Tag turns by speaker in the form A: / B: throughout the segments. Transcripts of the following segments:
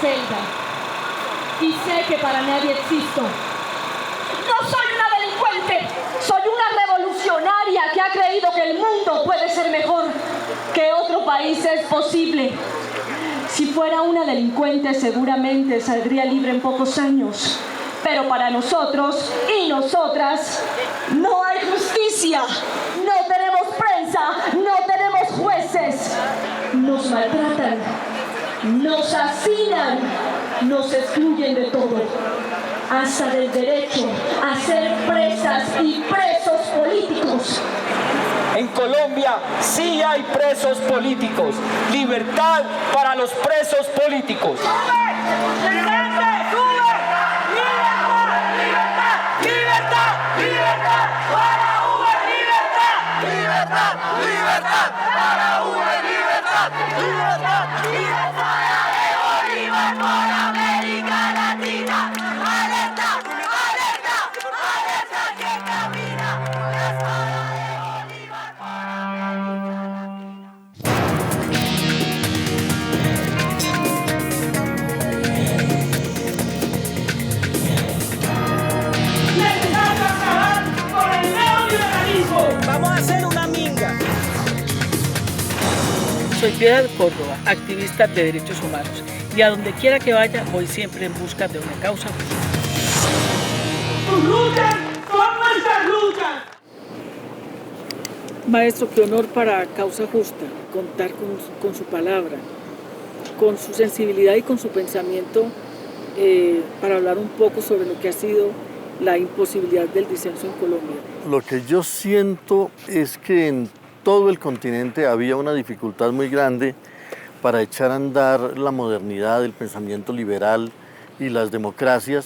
A: celda y sé que para nadie existo. No soy una delincuente, soy una revolucionaria que ha creído que el mundo puede ser mejor, que otro país es posible. Si fuera una delincuente seguramente saldría libre en pocos años, pero para nosotros y nosotras no hay justicia, no tenemos prensa, no tenemos jueces, nos maltratan, nos hacinan, nos excluyen de todo, hasta del derecho a ser presas y presos políticos.
B: En Colombia sí hay presos políticos. Libertad para los presos políticos. ¡Sube! ¡Libertad! ¡Sube! ¡Libertad! ¡Libertad! ¡Libertad! ¡Para Uber! ¡Libertad! ¡Libertad! ¡Libertad! ¡Para Uber! ¡Libertad! ¡Libertad! ¡Libertad! ¡De Bolívar por América Latina! ¡Alerta! ¡Alerta! ¡Alerta que camina! ¡La espada de Bolívar!
C: Vamos a hacer una minga.
D: Soy Piedad Córdoba, activista de derechos humanos, y a donde quiera que vaya voy siempre en busca de una causa justa.
C: ¡Tus luchas son nuestras luchas!
D: Maestro, qué honor para Causa Justa contar con su palabra, con su sensibilidad y con su pensamiento para hablar un poco sobre lo que ha sido la imposibilidad del disenso en Colombia.
E: Lo que yo siento es que en todo el continente había una dificultad muy grande para echar a andar la modernidad, el pensamiento liberal y las democracias,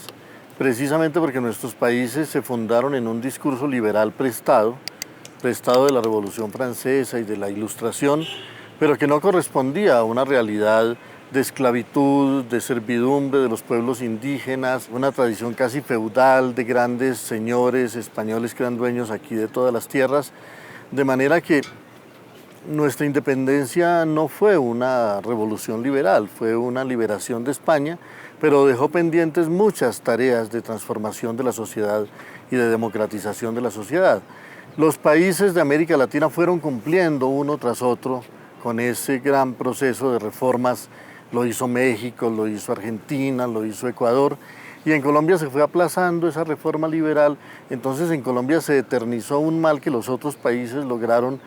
E: precisamente porque nuestros países se fundaron en un discurso liberal prestado de la Revolución Francesa y de la Ilustración, pero que no correspondía a una realidad de esclavitud, de servidumbre de los pueblos indígenas, una tradición casi feudal de grandes señores españoles que eran dueños aquí de todas las tierras, de manera que nuestra independencia no fue una revolución liberal, fue una liberación de España, pero dejó pendientes muchas tareas de transformación de la sociedad y de democratización de la sociedad. Los países de América Latina fueron cumpliendo uno tras otro con ese gran proceso de reformas. Lo hizo México, lo hizo Argentina, lo hizo Ecuador, y en Colombia se fue aplazando esa reforma liberal. Entonces en Colombia se eternizó un mal que los otros países lograron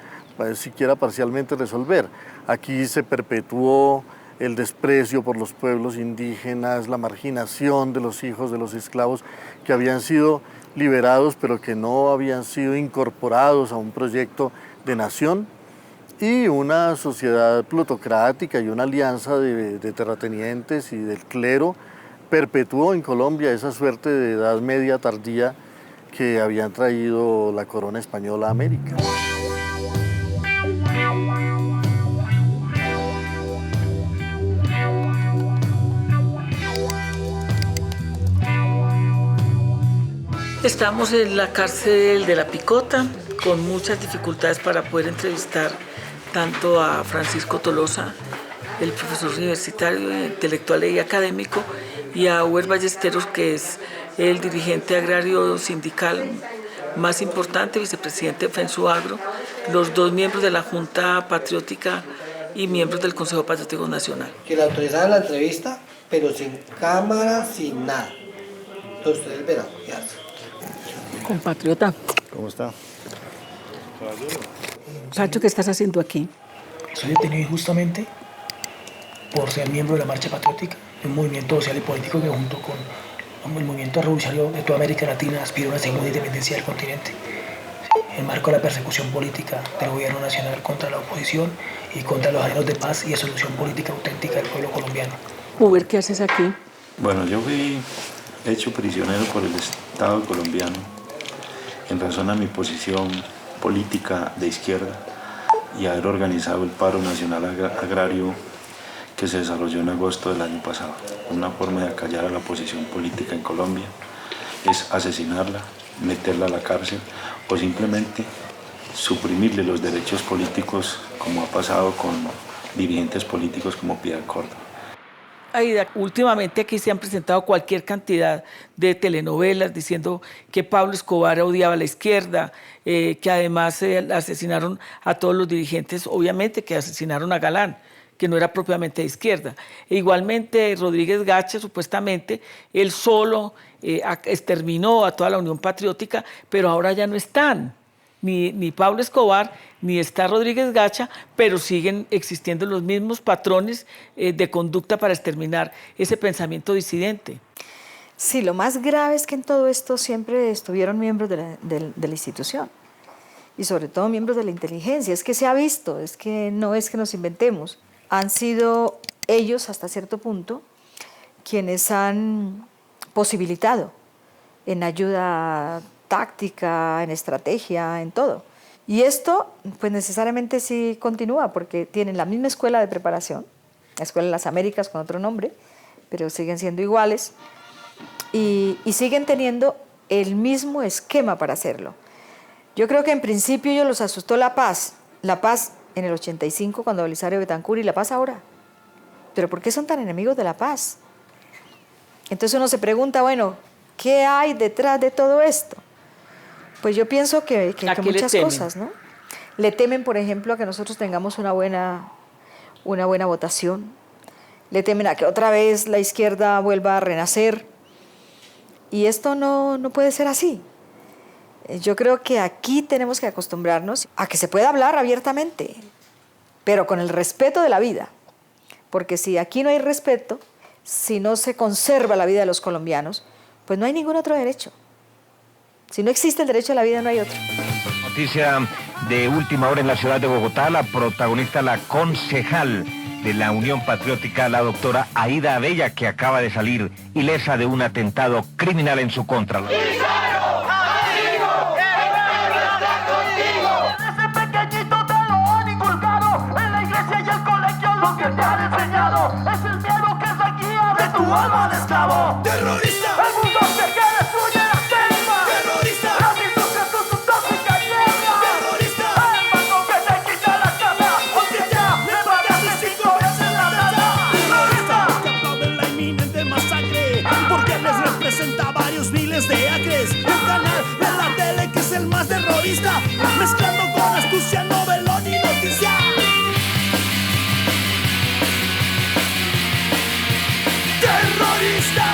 E: siquiera parcialmente resolver. Aquí se perpetuó el desprecio por los pueblos indígenas, la marginación de los hijos de los esclavos que habían sido liberados pero que no habían sido incorporados a un proyecto de nación, y una sociedad plutocrática y una alianza de terratenientes y del clero perpetuó en Colombia esa suerte de edad media tardía que habían traído la corona española a América.
D: Estamos en la cárcel de La Picota con muchas dificultades para poder entrevistar tanto a Francisco Tolosa, el profesor universitario, intelectual y académico, y a Uber Ballesteros, que es el dirigente agrario sindical más importante, vicepresidente de FENSUAGRO, los dos miembros de la Junta Patriótica y miembros del Consejo Patriótico Nacional.
F: Que le autorizaran la entrevista, pero sin cámara, sin nada. Entonces ustedes verán qué hace.
D: Compatriota.
E: ¿Cómo está?
D: Sancho, ¿qué estás haciendo aquí?
G: Soy detenido injustamente por ser miembro de la Marcha Patriótica, un movimiento social y político que junto con el movimiento revolucionario de toda América Latina aspira a una segunda independencia del continente, en marco de la persecución política del gobierno nacional contra la oposición y contra los anhelos de paz y de solución política auténtica del pueblo colombiano.
D: Uber, ¿qué haces aquí?
H: Bueno, yo fui hecho prisionero por el Estado colombiano en razón a mi posición política de izquierda y haber organizado el paro nacional agrario que se desarrolló en agosto del año pasado. Una forma de acallar a la oposición política en Colombia es asesinarla, meterla a la cárcel o simplemente suprimirle los derechos políticos, como ha pasado con dirigentes políticos como Piedad Córdoba.
D: Aida, últimamente aquí se han presentado cualquier cantidad de telenovelas diciendo que Pablo Escobar odiaba a la izquierda, que además asesinaron a todos los dirigentes, obviamente que asesinaron a Galán, que no era propiamente de izquierda. E igualmente Rodríguez Gacha, supuestamente, él solo exterminó a toda la Unión Patriótica, pero ahora ya no están. Ni Pablo Escobar, ni está Rodríguez Gacha, pero siguen existiendo los mismos patrones de conducta para exterminar ese pensamiento disidente.
I: Sí, lo más grave es que en todo esto siempre estuvieron miembros de la institución y sobre todo miembros de la inteligencia. Es que se ha visto, es que no es que nos inventemos. Han sido ellos, hasta cierto punto, quienes han posibilitado en ayuda táctica, en estrategia, en todo. Y esto, pues necesariamente sí continúa, porque tienen la misma escuela de preparación, la Escuela de las Américas con otro nombre, pero siguen siendo iguales, y siguen teniendo el mismo esquema para hacerlo. Yo creo que en principio ellos los asustó la paz en el 85 cuando Belisario Betancur y la paz ahora. Pero ¿por qué son tan enemigos de la paz? Entonces uno se pregunta, bueno, ¿qué hay detrás de todo esto? Pues yo pienso que muchas cosas, ¿no? Le temen, por ejemplo, a que nosotros tengamos una buena votación. Le temen a que otra vez la izquierda vuelva a renacer. Y esto no puede ser así. Yo creo que aquí tenemos que acostumbrarnos a que se pueda hablar abiertamente, pero con el respeto de la vida. Porque si aquí no hay respeto, si no se conserva la vida de los colombianos, pues no hay ningún otro derecho. Si no existe el derecho a la vida, no hay otro.
J: Noticia de última hora en la ciudad de Bogotá, la protagonista, la concejal de la Unión Patriótica, la doctora Aida Abella, que acaba de salir ilesa de un atentado criminal en su contra.
C: Lo que te han enseñado es el miedo que es la guía de tu alma de esclavo. ¡Terrorista! El mundo se quiere destruye la selva. ¡Terrorista! La industria con su tóxica niebla. ¡Terrorista! El banco que te quita la casa. Aunque ya le pagaste 5 veces la plata. ¡Terrorista! Que aplauden la inminente masacre porque les representa varios miles de acres. Un canal de la tele que es el más terrorista, mezclando con astucia, novelón y noticia. ¡Terrorista!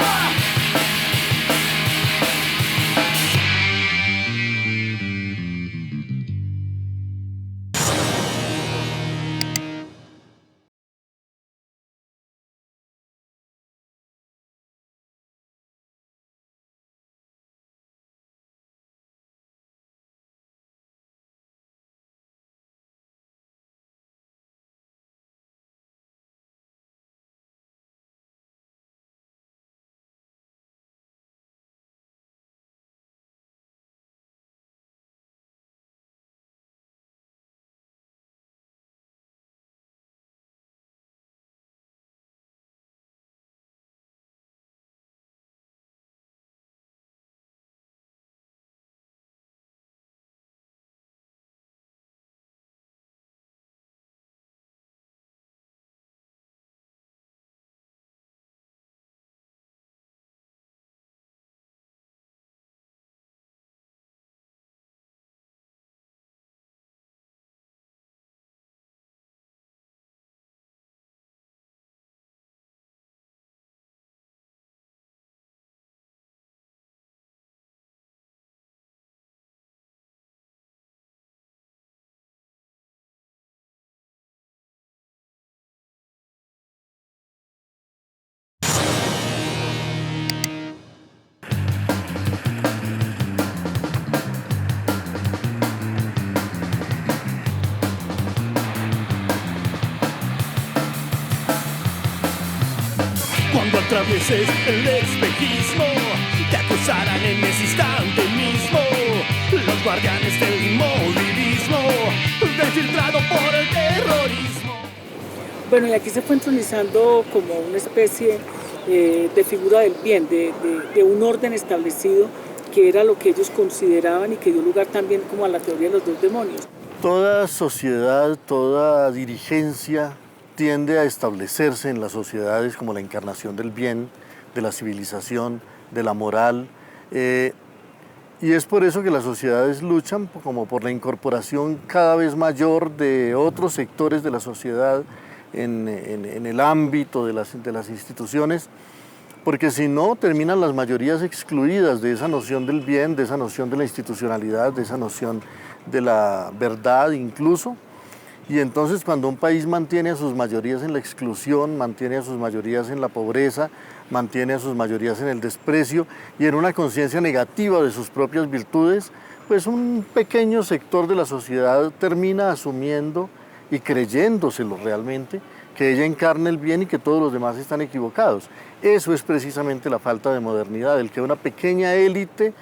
C: Cuando atravieses el espejismo, te acusarán en ese instante mismo los guardianes del inmovilismo, desfiltrado por el terrorismo.
D: Bueno, y aquí se fue entronizando como una especie de figura del bien, de un orden establecido, que era lo que ellos consideraban y que dio lugar también como a la teoría de los dos demonios.
E: Toda sociedad, toda dirigencia tiende a establecerse en las sociedades como la encarnación del bien, de la civilización, de la moral, y es por eso que las sociedades luchan como por la incorporación cada vez mayor de otros sectores de la sociedad en el ámbito de las instituciones, porque si no terminan las mayorías excluidas de esa noción del bien, de esa noción de la institucionalidad, de esa noción de la verdad incluso. Y entonces cuando un país mantiene a sus mayorías en la exclusión, mantiene a sus mayorías en la pobreza, mantiene a sus mayorías en el desprecio y en una conciencia negativa de sus propias virtudes, pues un pequeño sector de la sociedad termina asumiendo y creyéndoselo realmente, que ella encarna el bien y que todos los demás están equivocados. Eso es precisamente la falta de modernidad, el que una pequeña élite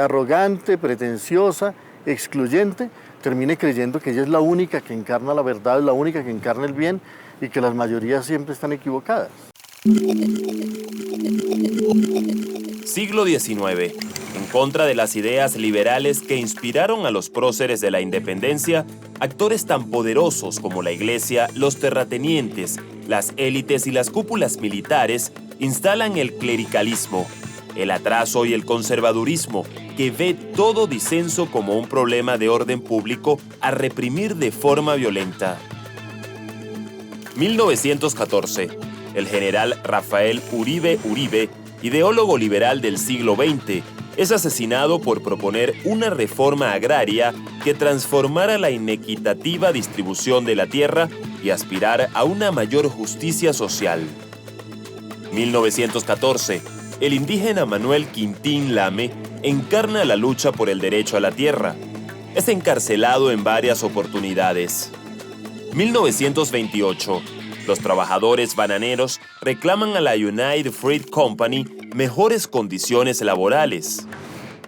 E: arrogante, pretenciosa, excluyente, termine creyendo que ella es la única que encarna la verdad, la única que encarna el bien y que las mayorías siempre están equivocadas.
K: Siglo XIX. En contra de las ideas liberales que inspiraron a los próceres de la independencia, actores tan poderosos como la Iglesia, los terratenientes, las élites y las cúpulas militares instalan el clericalismo, el atraso y el conservadurismo, que ve todo disenso como un problema de orden público a reprimir de forma violenta. 1914. El general Rafael Uribe Uribe, ideólogo liberal del siglo XX, es asesinado por proponer una reforma agraria que transformara la inequitativa distribución de la tierra y aspirar a una mayor justicia social. 1914. El indígena Manuel Quintín Lame encarna la lucha por el derecho a la tierra. Es encarcelado en varias oportunidades. 1928. Los trabajadores bananeros reclaman a la United Fruit Company mejores condiciones laborales.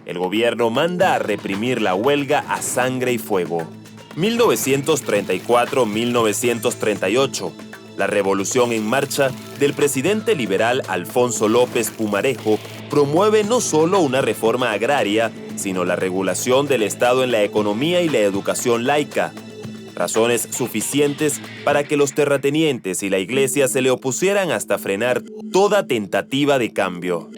K: El gobierno manda a reprimir la huelga a sangre y fuego. 1934-1938. La revolución en marcha del presidente liberal Alfonso López Pumarejo promueve no solo una reforma agraria, sino la regulación del Estado en la economía y la educación laica. Razones suficientes para que los terratenientes y la Iglesia se le opusieran hasta frenar toda tentativa de cambio.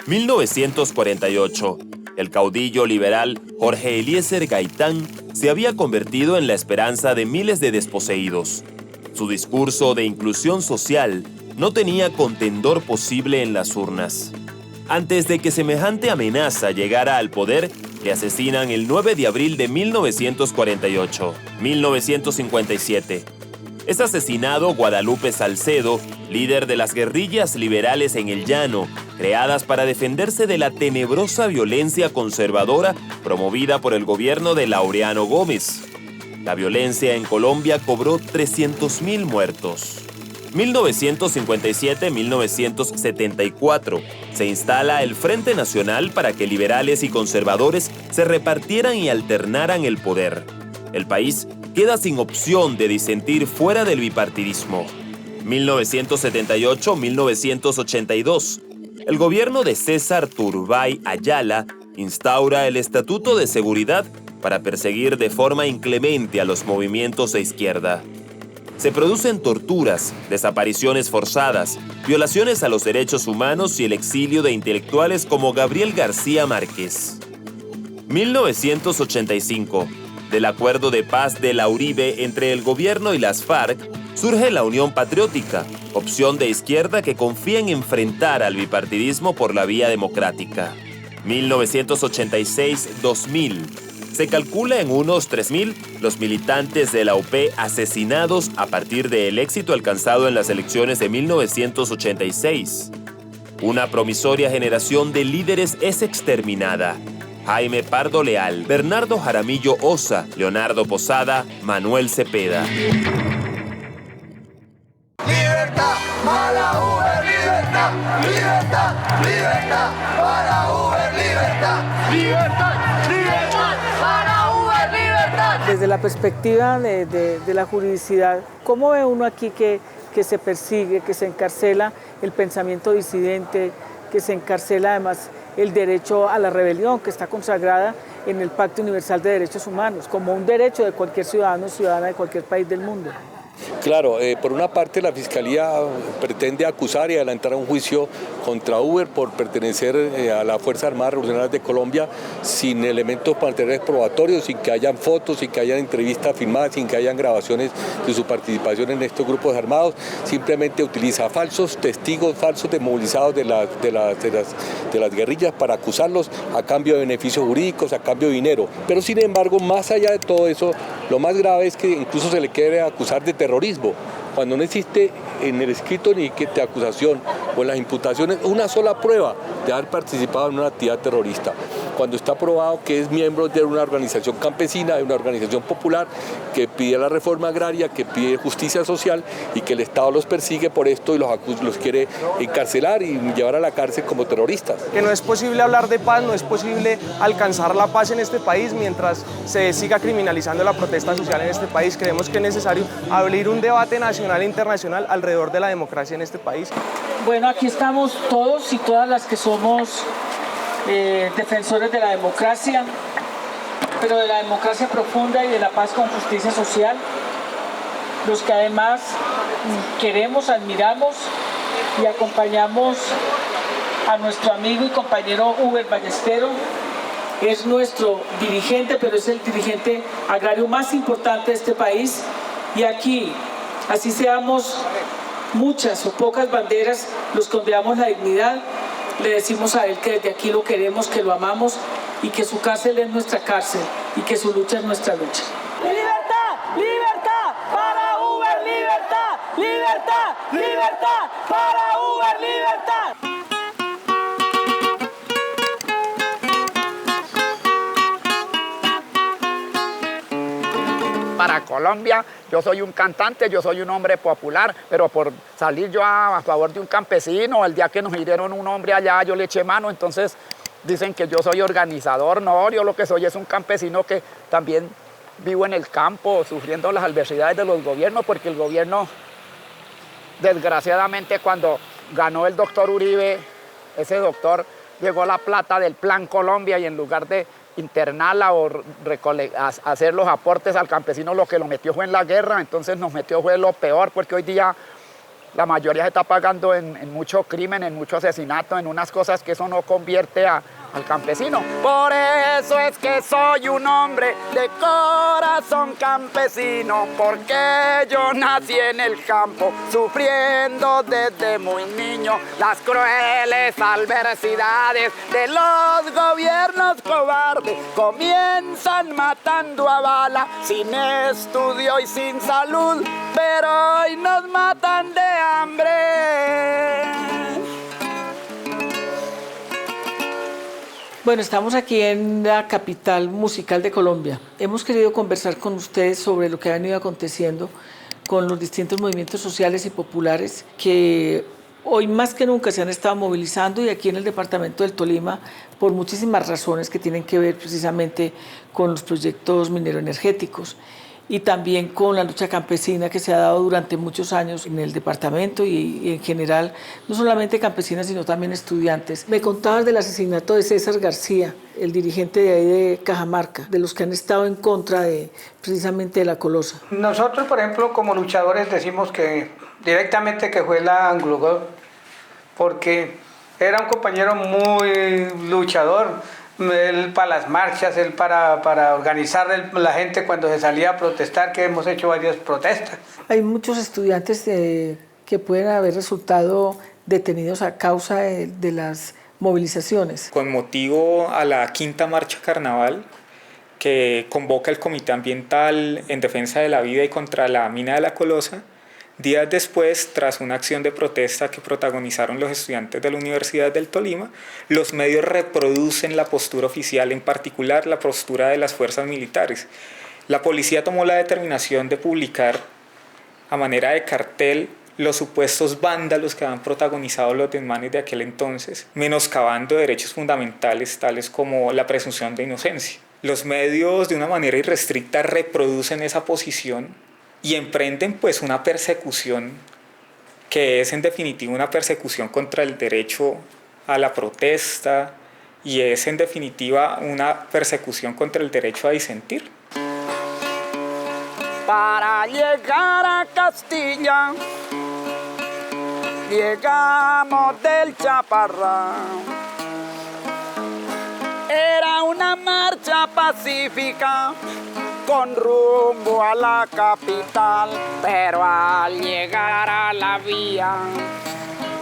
K: 1948. El caudillo liberal Jorge Eliezer Gaitán se había convertido en la esperanza de miles de desposeídos. Su discurso de inclusión social no tenía contendor posible en las urnas. Antes de que semejante amenaza llegara al poder, le asesinan el 9 de abril de 1948. 1957. Es asesinado Guadalupe Salcedo, líder de las guerrillas liberales en el Llano, creadas para defenderse de la tenebrosa violencia conservadora promovida por el gobierno de Laureano Gómez. La violencia en Colombia cobró 300.000 muertos. 1957-1974. Se instala el Frente Nacional para que liberales y conservadores se repartieran y alternaran el poder. El país queda sin opción de disentir fuera del bipartidismo. 1978-1982. El gobierno de César Turbay Ayala instaura el Estatuto de Seguridad para perseguir de forma inclemente a los movimientos de izquierda. Se producen torturas, desapariciones forzadas, violaciones a los derechos humanos y el exilio de intelectuales como Gabriel García Márquez. 1985. Del acuerdo de paz de la Uribe entre el gobierno y las FARC, surge la Unión Patriótica, opción de izquierda que confía en enfrentar al bipartidismo por la vía democrática. 1986-2000. Se calcula en unos 3.000 los militantes de la UP asesinados a partir del éxito alcanzado en las elecciones de 1986. Una promisoria generación de líderes es exterminada. Jaime Pardo Leal, Bernardo Jaramillo Osa, Leonardo Posada, Manuel Cepeda.
C: Libertad para Uber, libertad, libertad, libertad para Uber, libertad, libertad, libertad para Uber, libertad.
D: Desde la perspectiva de la juridicidad, ¿cómo ve uno aquí que se persigue, que se encarcela el pensamiento disidente, que se encarcela además el derecho a la rebelión, que está consagrada en el Pacto Universal de Derechos Humanos, como un derecho de cualquier ciudadano o ciudadana de cualquier país del mundo?
L: Claro, por una parte la Fiscalía pretende acusar y adelantar un juicio contra Uber por pertenecer a la Fuerza Armada Revolucionaria de Colombia sin elementos materiales probatorios, sin que hayan fotos, sin que hayan entrevistas filmadas, sin que hayan grabaciones de su participación en estos grupos armados. Simplemente utiliza falsos testigos, falsos desmovilizados de las guerrillas para acusarlos a cambio de beneficios jurídicos, a cambio de dinero. Pero sin embargo, más allá de todo eso, lo más grave es que incluso se le quiere acusar de terrorismo, cuando no existe en el escrito ni de acusación o en las imputaciones una sola prueba de haber participado en una actividad terrorista, cuando está probado que es miembro de una organización campesina, de una organización popular que pide la reforma agraria, que pide justicia social y que el Estado los persigue por esto y los quiere encarcelar y llevar a la cárcel como terroristas.
M: Que no es posible hablar de paz, no es posible alcanzar la paz en este país mientras se siga criminalizando la protesta social en este país. Creemos que es necesario abrir un debate nacional e internacional alrededor de la democracia en este país.
D: Bueno, aquí estamos todos y todas las que somos defensores de la democracia, pero de la democracia profunda y de la paz con justicia social, los que además queremos, admiramos y acompañamos a nuestro amigo y compañero Uber Ballestero. Es nuestro dirigente, pero es el dirigente agrario más importante de este país, y aquí, así seamos muchas o pocas banderas, los que ondeamos la dignidad, le decimos a él que desde aquí lo queremos, que lo amamos y que su cárcel es nuestra cárcel y que su lucha es nuestra lucha.
C: ¡Libertad! ¡Libertad! ¡Para Uber! ¡Libertad! ¡Libertad! ¡Libertad! ¡Para Uber! ¡Libertad!
N: Para Colombia, yo soy un cantante, yo soy un hombre popular, pero por salir yo a favor de un campesino, el día que nos hirieron un hombre allá, yo le eché mano, entonces dicen que yo soy organizador. No, yo lo que soy es un campesino que también vivo en el campo, sufriendo las adversidades de los gobiernos, porque el gobierno, desgraciadamente, cuando ganó el doctor Uribe, ese doctor llegó la plata del Plan Colombia y en lugar de internarla o hacer los aportes al campesino, lo que lo metió fue en la guerra. Entonces nos metió fue lo peor, porque hoy día la mayoría se está pagando en mucho crimen, en mucho asesinato, en unas cosas que eso no convierte al campesino. Por eso es que soy un hombre de corazón campesino, porque yo nací en el campo, sufriendo desde muy niño las crueles adversidades de los gobiernos cobardes. Comienzan matando a bala, sin estudio y sin salud, pero hoy nos matan de hambre.
D: Bueno, estamos aquí en la capital musical de Colombia. Hemos querido conversar con ustedes sobre lo que ha venido aconteciendo con los distintos movimientos sociales y populares que hoy más que nunca se han estado movilizando, y aquí en el departamento del Tolima por muchísimas razones que tienen que ver precisamente con los proyectos mineroenergéticos y también con la lucha campesina que se ha dado durante muchos años en el departamento y en general, no solamente campesinas, sino también estudiantes. Me contabas del asesinato de César García, el dirigente de ahí de Cajamarca, de los que han estado en contra precisamente de la Colosa.
O: Nosotros, por ejemplo, como luchadores decimos que directamente que fue la Anglo-Gold, porque era un compañero muy luchador. Él para las marchas, él para organizar la gente cuando se salía a protestar, que hemos hecho varias protestas.
D: Hay muchos estudiantes que pueden haber resultado detenidos a causa de las movilizaciones.
P: Con motivo a la quinta marcha carnaval que convoca el Comité Ambiental en Defensa de la Vida y contra la mina de la Colosa, días después, tras una acción de protesta que protagonizaron los estudiantes de la Universidad del Tolima, los medios reproducen la postura oficial, en particular la postura de las fuerzas militares. La policía tomó la determinación de publicar a manera de cartel los supuestos vándalos que habían protagonizado los desmanes de aquel entonces, menoscabando derechos fundamentales tales como la presunción de inocencia. Los medios, de una manera irrestricta, reproducen esa posición y emprenden pues una persecución que es en definitiva una persecución contra el derecho a la protesta y es en definitiva una persecución contra el derecho a disentir.
N: Para llegar a Castilla, llegamos del Chaparrón. Era una marcha pacífica con rumbo a la capital, pero al llegar a la vía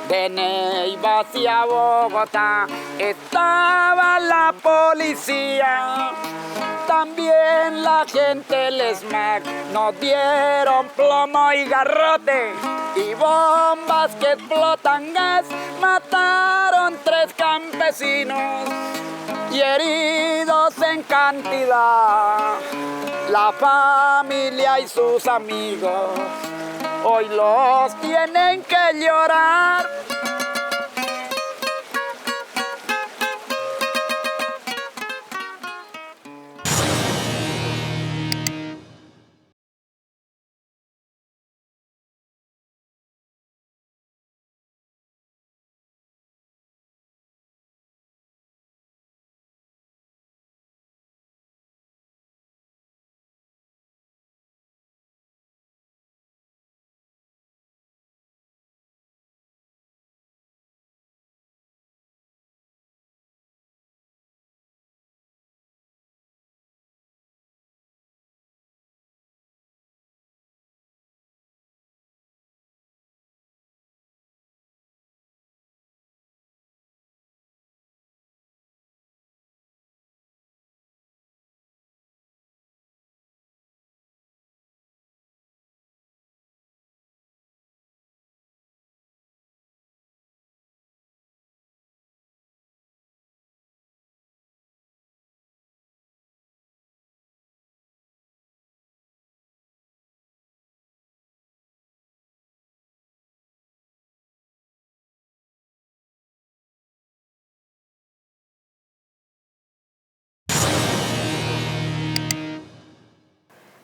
N: de Neiva hacia Bogotá estaba la policía, también la gente del SMAC. Nos dieron plomo y garrote y bombas que explotan gas, mataron 3 campesinos y heridos en cantidad. La familia y sus amigos hoy los tienen que llorar.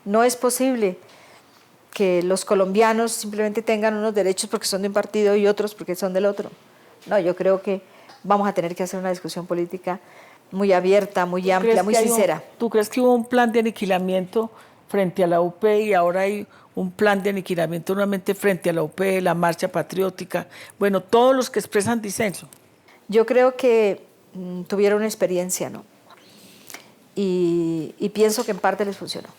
I: No es posible que los colombianos simplemente tengan unos derechos porque son de un partido y otros porque son del otro. No, yo creo que vamos a tener que hacer una discusión política muy abierta, muy amplia, muy sincera.
D: ¿Tú crees que hubo un plan de aniquilamiento frente a la UP y ahora hay un plan de aniquilamiento nuevamente frente a la UP, la Marcha Patriótica? Bueno, todos los que expresan disenso.
I: Yo creo que tuvieron una experiencia, ¿no? Y pienso que en parte les funcionó.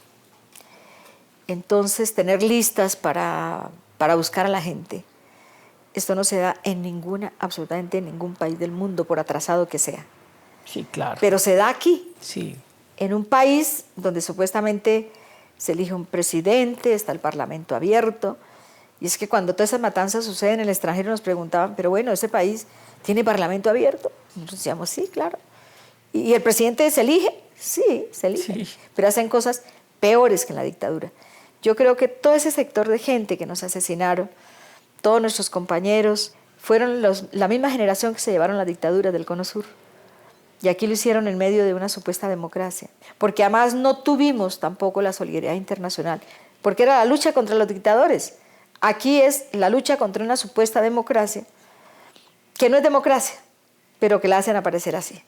I: Entonces, tener listas para buscar a la gente, esto no se da en absolutamente en ningún país del mundo, por atrasado que sea.
D: Sí, claro.
I: Pero se da aquí,
D: sí,
I: en un país donde supuestamente se elige un presidente, está el parlamento abierto, y es que cuando todas esas matanzas suceden en el extranjero nos preguntaban, pero bueno, ¿ese país tiene parlamento abierto? Y nosotros decíamos, sí, claro. ¿Y el presidente se elige? Sí, se elige, sí, pero hacen cosas peores que en la dictadura. Yo creo que todo ese sector de gente que nos asesinaron, todos nuestros compañeros, fueron la misma generación que se llevaron la dictadura del Cono Sur. Y aquí lo hicieron en medio de una supuesta democracia. Porque además no tuvimos tampoco la solidaridad internacional, porque era la lucha contra los dictadores. Aquí es la lucha contra una supuesta democracia, que no es democracia, pero que la hacen aparecer así.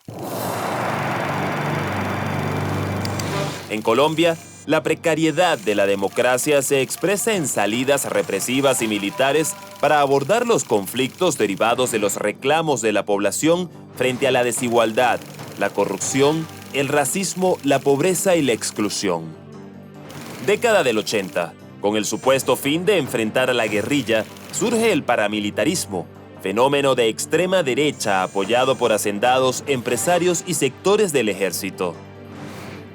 K: En Colombia, la precariedad de la democracia se expresa en salidas represivas y militares para abordar los conflictos derivados de los reclamos de la población frente a la desigualdad, la corrupción, el racismo, la pobreza y la exclusión. Década del 80. Con el supuesto fin de enfrentar a la guerrilla, surge el paramilitarismo, fenómeno de extrema derecha apoyado por hacendados, empresarios y sectores del ejército.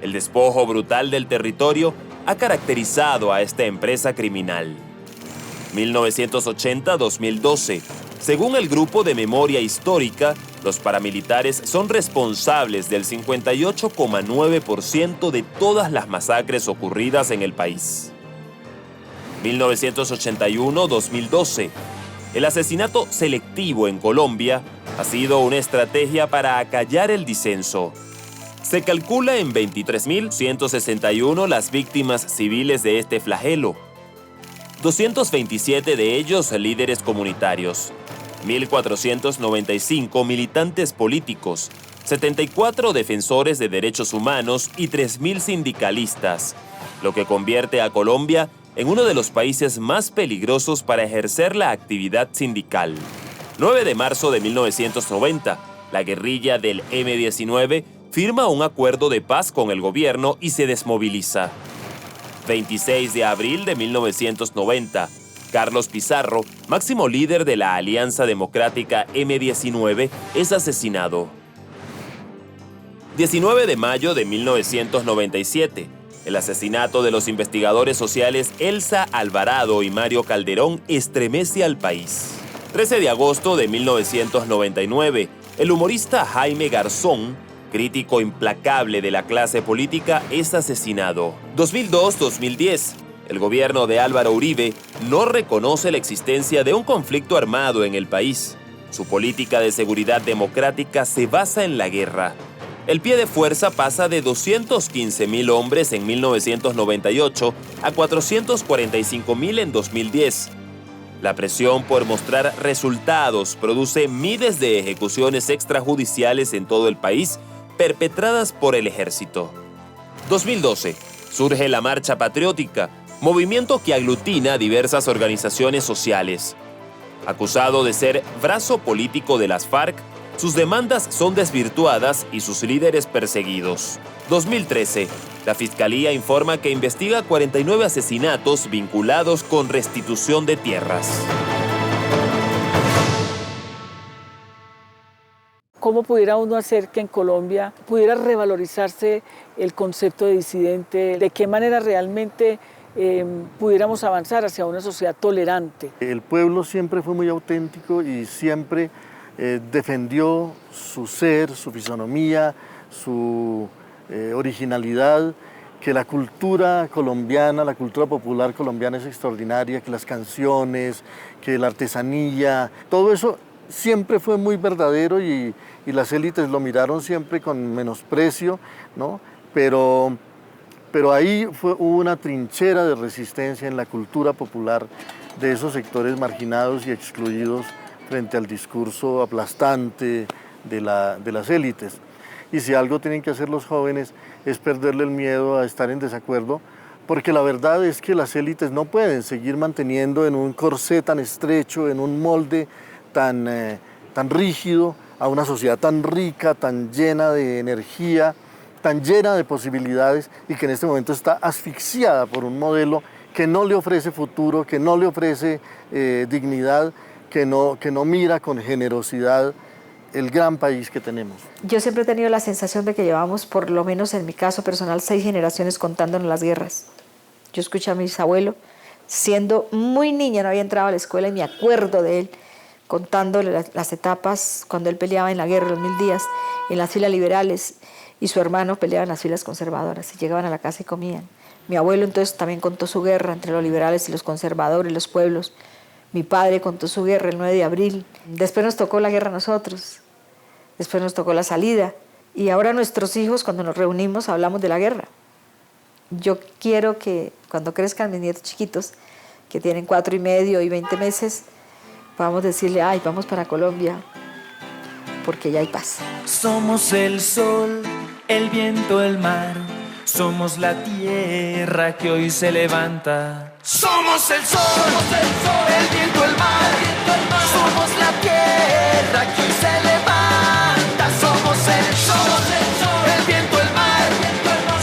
K: El despojo brutal del territorio ha caracterizado a esta empresa criminal. 1980-2012. Según el Grupo de Memoria Histórica, los paramilitares son responsables del 58,9% de todas las masacres ocurridas en el país. 1981-2012. El asesinato selectivo en Colombia ha sido una estrategia para acallar el disenso. Se calcula en 23.161 las víctimas civiles de este flagelo. 227 de ellos líderes comunitarios, 1.495 militantes políticos, 74 defensores de derechos humanos y 3.000 sindicalistas, lo que convierte a Colombia en uno de los países más peligrosos para ejercer la actividad sindical. 9 de marzo de 1990, la guerrilla del M-19 firma un acuerdo de paz con el gobierno y se desmoviliza. 26 de abril de 1990, Carlos Pizarro, máximo líder de la Alianza Democrática M-19, es asesinado. 19 de mayo de 1997, el asesinato de los investigadores sociales Elsa Alvarado y Mario Calderón estremece al país. 13 de agosto de 1999, el humorista Jaime Garzón, crítico implacable de la clase política, es asesinado. 2002-2010, el gobierno de Álvaro Uribe no reconoce la existencia de un conflicto armado en el país. Su política de seguridad democrática se basa en la guerra. El pie de fuerza pasa de 215.000 hombres en 1998 a 445.000 en 2010. La presión por mostrar resultados produce miles de ejecuciones extrajudiciales en todo el país, perpetradas por el ejército. 2012. Surge la Marcha Patriótica, movimiento que aglutina a diversas organizaciones sociales. Acusado de ser brazo político de las FARC, sus demandas son desvirtuadas y sus líderes perseguidos. 2013. La Fiscalía informa que investiga 49 asesinatos vinculados con restitución de tierras.
D: ¿Cómo pudiera uno hacer que en Colombia pudiera revalorizarse el concepto de disidente? ¿De qué manera realmente pudiéramos avanzar hacia una sociedad tolerante?
E: El pueblo siempre fue muy auténtico y siempre defendió su ser, su fisonomía, su originalidad, que la cultura colombiana, la cultura popular colombiana es extraordinaria, que las canciones, que la artesanía, todo eso siempre fue muy verdadero y las élites lo miraron siempre con menosprecio, ¿no? Pero ahí hubo una trinchera de resistencia en la cultura popular de esos sectores marginados y excluidos frente al discurso aplastante de las élites. Y si algo tienen que hacer los jóvenes es perderle el miedo a estar en desacuerdo, porque la verdad es que las élites no pueden seguir manteniendo en un corsé tan estrecho, en un molde tan rígido, a una sociedad tan rica, tan llena de energía, tan llena de posibilidades y que en este momento está asfixiada por un modelo que no le ofrece futuro, que no le ofrece dignidad, que no mira con generosidad el gran país que tenemos.
I: Yo siempre he tenido la sensación de que llevamos, por lo menos en mi caso personal, 6 generaciones contándonos las guerras. Yo escuché a mi bisabuelo, siendo muy niña, no había entrado a la escuela y me acuerdo de él contándole las etapas cuando él peleaba en la guerra, los 1000 días, en las filas liberales, y su hermano peleaba en las filas conservadoras y llegaban a la casa y comían. Mi abuelo entonces también contó su guerra entre los liberales y los conservadores, los pueblos. Mi padre contó su guerra el 9 de abril. Después nos tocó la guerra a nosotros. Después nos tocó la salida. Y ahora nuestros hijos, cuando nos reunimos, hablamos de la guerra. Yo quiero que cuando crezcan mis nietos chiquitos, que tienen 4 y medio y 20 meses, podamos decirle, ay, vamos para Colombia, porque ya hay paz.
Q: Somos el sol, el viento, el mar. Somos la tierra que hoy se levanta.
C: Somos el sol, el viento, el mar. Somos la tierra que hoy se levanta. Somos el sol, el viento, el mar.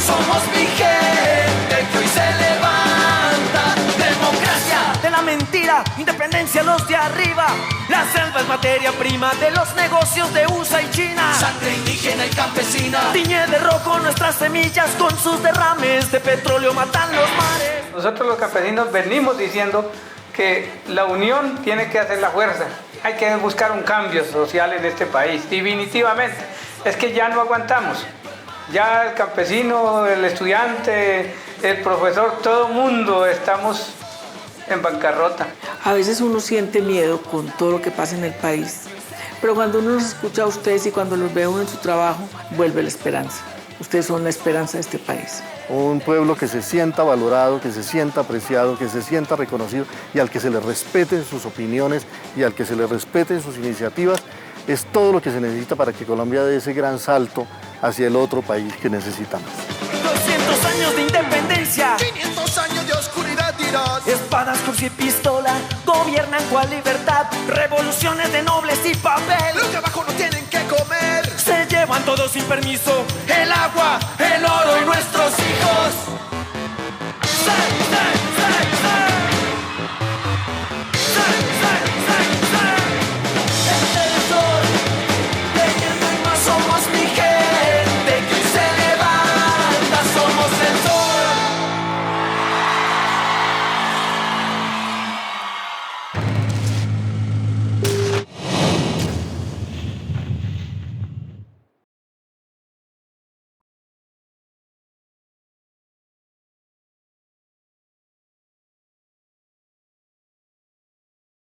C: Somos mi gente que hoy se levanta. Democracia de la mentira, independencia los de arriba. La selva es materia prima de los negocios de USA y China. Sangre indígena y campesina tiñe de rojo nuestras semillas. Con sus derrames de petróleo matan los mares.
O: Nosotros los campesinos venimos diciendo que la unión tiene que hacer la fuerza. Hay que buscar un cambio social en este país, definitivamente. Es que ya no aguantamos. Ya el campesino, el estudiante, el profesor, todo el mundo estamos en bancarrota.
D: A veces uno siente miedo con todo lo que pasa en el país, pero cuando uno los escucha a ustedes y cuando los ve uno en su trabajo, vuelve la esperanza. Ustedes son la esperanza de este país.
E: Un pueblo que se sienta valorado, que se sienta apreciado, que se sienta reconocido y al que se le respeten sus opiniones y al que se le respeten sus iniciativas, es todo lo que se necesita para que Colombia dé ese gran salto hacia el otro país que necesitamos.
Q: 200 años de independencia,
C: 500 años de oscuridad dirás.
Q: espadas, cruz y pistola, gobiernan cual libertad, revoluciones de nobles y papel.
C: Los de abajo no tienen que comer,
Q: se llevan todos sin permiso
C: el agua,